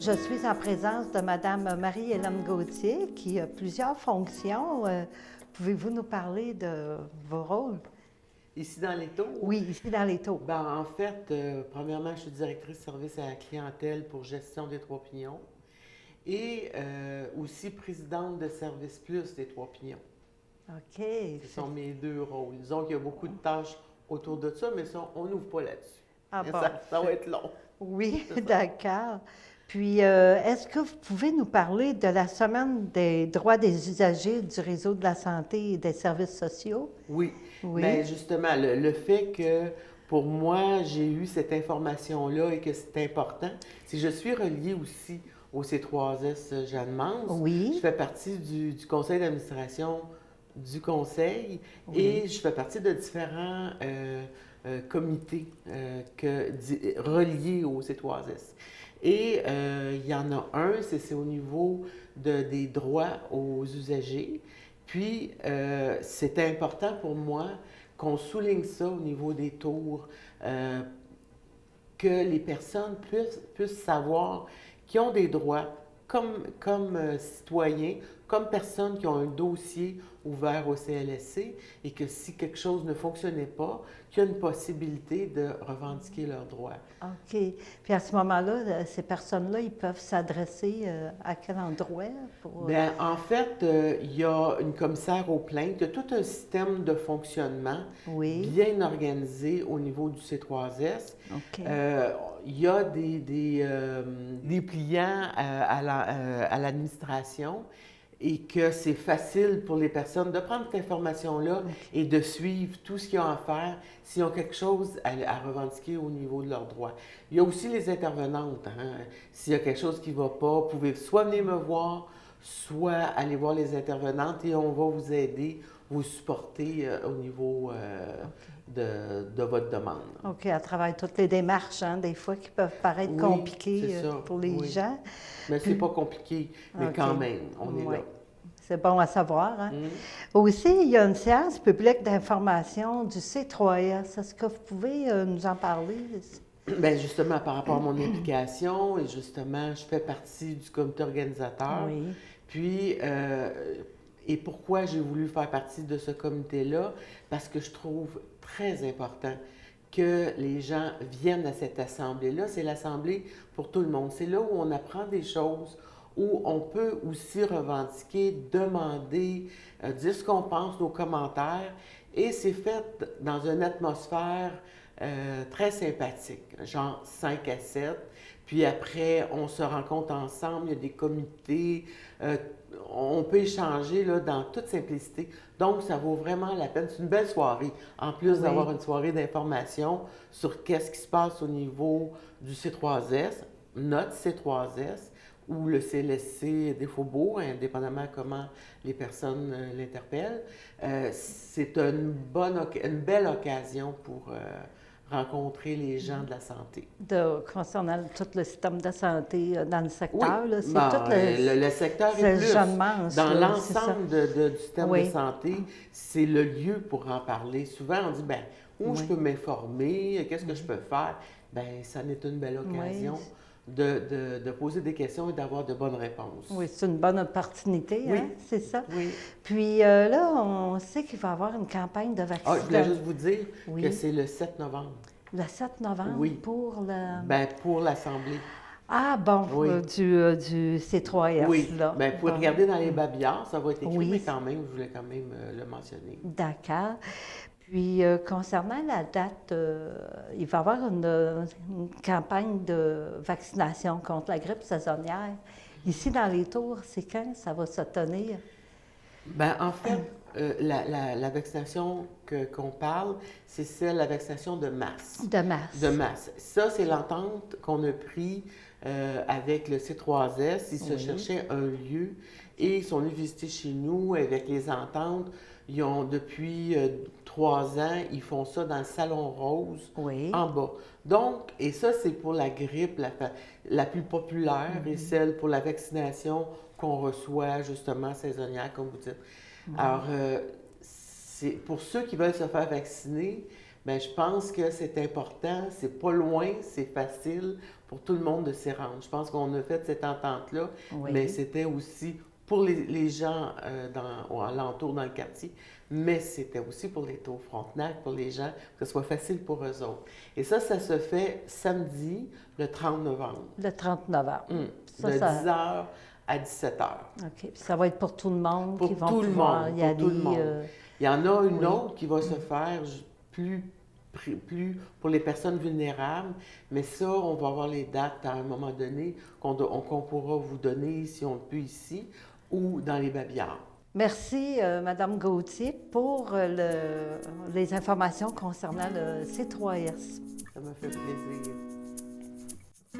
Je suis en présence de Madame Marie-Hélène Gauthier, qui a plusieurs fonctions. Pouvez-vous nous parler de vos rôles? Ici dans les tours, Oui, ici dans les taux. en fait, premièrement, je suis directrice service à la clientèle pour gestion des Trois Pignons et aussi présidente de Service Plus des Trois Pignons. OK. Ce sont mes deux rôles. Disons qu'il y a beaucoup de tâches autour de ça, mais ça, on n'ouvre pas là-dessus. Ah bon. Ça va être long. Oui, C'est ça. d'accord. Puis, est-ce que vous pouvez nous parler de la Semaine des droits des usagers du réseau de la santé et des services sociaux? Oui. Oui, Bien, justement, le fait que pour moi, j'ai eu cette information-là et que c'est important, si je suis reliée aussi au C3S Jeanne Mance, je oui, fais partie du conseil d'administration du conseil oui. et je fais partie de différents comités reliés au C3S. Et il y en a un, c'est au niveau des droits aux usagers. Puis, c'était important pour moi qu'on souligne ça au niveau des tours, euh, que les personnes puissent savoir qu'ils ont des droits comme citoyens, comme personnes qui ont un dossier ouvert au CLSC et que si quelque chose ne fonctionnait pas, qu'il y a une possibilité de revendiquer leurs droits. OK. Puis à ce moment-là, ces personnes-là, ils peuvent s'adresser à quel endroit pour... Bien, en fait, il y a une commissaire aux plaintes, il y a tout un système de fonctionnement Oui, bien organisé au niveau du C3S. OK. Euh, il y a des pliants à l'administration et que c'est facile pour les personnes de prendre cette information-là OK. et de suivre tout ce qu'ils ont à faire s'ils ont quelque chose à revendiquer au niveau de leurs droits. Il y a aussi les intervenantes. Hein. S'il y a quelque chose qui ne va pas, vous pouvez soit venir me voir, soit aller voir les intervenantes et on va vous aider, vous supporter au niveau OK. de votre demande. OK, à travers toutes les démarches, hein, des fois qui peuvent paraître Oui, c'est compliquées ça, pour les oui. gens. Mais c'est Puis, pas compliqué, mais OK. quand même, on est Oui. là. C'est bon à savoir, hein? Mm. Aussi, il y a une séance publique d'information du C3S. Est-ce que vous pouvez nous en parler? Bien, justement, par rapport à mon implication, et justement, je fais partie du comité organisateur. Oui, Puis, et pourquoi j'ai voulu faire partie de ce comité-là? Parce que je trouve très important que les gens viennent à cette assemblée-là. C'est l'assemblée pour tout le monde. C'est là où on apprend des choses, où on peut aussi revendiquer, demander, dire ce qu'on pense, nos commentaires. Et c'est fait dans une atmosphère très sympathique, genre 5 à 7. Puis après, on se rencontre ensemble, il y a des comités, euh, on peut échanger là, dans toute simplicité. Donc, ça vaut vraiment la peine. C'est une belle soirée, en plus oui, d'avoir une soirée d'information sur qu'est-ce qui se passe au niveau du C3S, notre C3S, ou le CLSC des Faubourgs, indépendamment comment les personnes l'interpellent. C'est une belle occasion pour rencontrer les gens de la santé. concernant tout le système de santé dans le Oui, secteur, là, c'est tout le secteur est c'est le plus. jeune mince, Dans là, c'est ça. l'ensemble du système de Oui, santé, c'est le lieu pour en parler. Souvent, on dit, ben, où je oui, peux m'informer, qu'est-ce que je peux faire? Ben, ça n'est une belle oui. occasion de poser des questions et d'avoir de bonnes réponses. Oui, c'est une bonne opportunité, hein, Oui, c'est ça. oui. Puis là, on sait qu'il va y avoir une campagne de Ah, je voulais vaccination. juste vous dire que Oui, c'est le 7 novembre. le 7 novembre Oui, pour le... ben, pour l'Assemblée. Ah bon, Oui, du C3S, oui. là. Ben, vous pouvez Bon, regarder dans les babillards, ça va être écrit, mais oui, quand même, je voulais quand même le mentionner. d'accord. Puis concernant la date, il va y avoir une campagne de vaccination contre la grippe saisonnière. Ici, dans les Tours, c'est quand ça va se tenir? Ben, en fait, la vaccination qu'on parle, c'est celle, la vaccination de masse. De De mars. masse. Ça, c'est l'entente qu'on a pris avec le C3S. Ils se Oui, cherchaient un lieu et ils sont venus visiter chez nous avec les ententes. Ils ont, depuis 3 ans, ils font ça dans le Salon Rose, oui. en bas. Donc, et ça, c'est pour la grippe la plus populaire et celle pour la vaccination qu'on reçoit justement saisonnière, comme vous dites. Alors, c'est pour ceux qui veulent se faire vacciner, Bien, je pense que c'est important, c'est pas loin, c'est facile pour tout le monde de s'y rendre. Je pense qu'on a fait cette entente-là, mais Oui. c'était aussi pour les gens alentour dans le quartier, mais c'était aussi pour les Tours Frontenac, pour les gens, que ce soit facile pour eux autres. Et ça se fait samedi, le 30 novembre, Le 30 novembre. de 10h à 17h. OK. Puis ça va être pour tout le monde qui Pour vont tout le pouvoir monde, y pour tout le aller. monde. Il y en a une Oui. autre qui va se faire plus pour les personnes vulnérables, mais ça, on va avoir les dates à un moment donné qu'on pourra vous donner si on le peut ici ou dans les babillards. Merci, Madame Gauthier, pour les informations concernant le C3S. Ça m'a fait plaisir.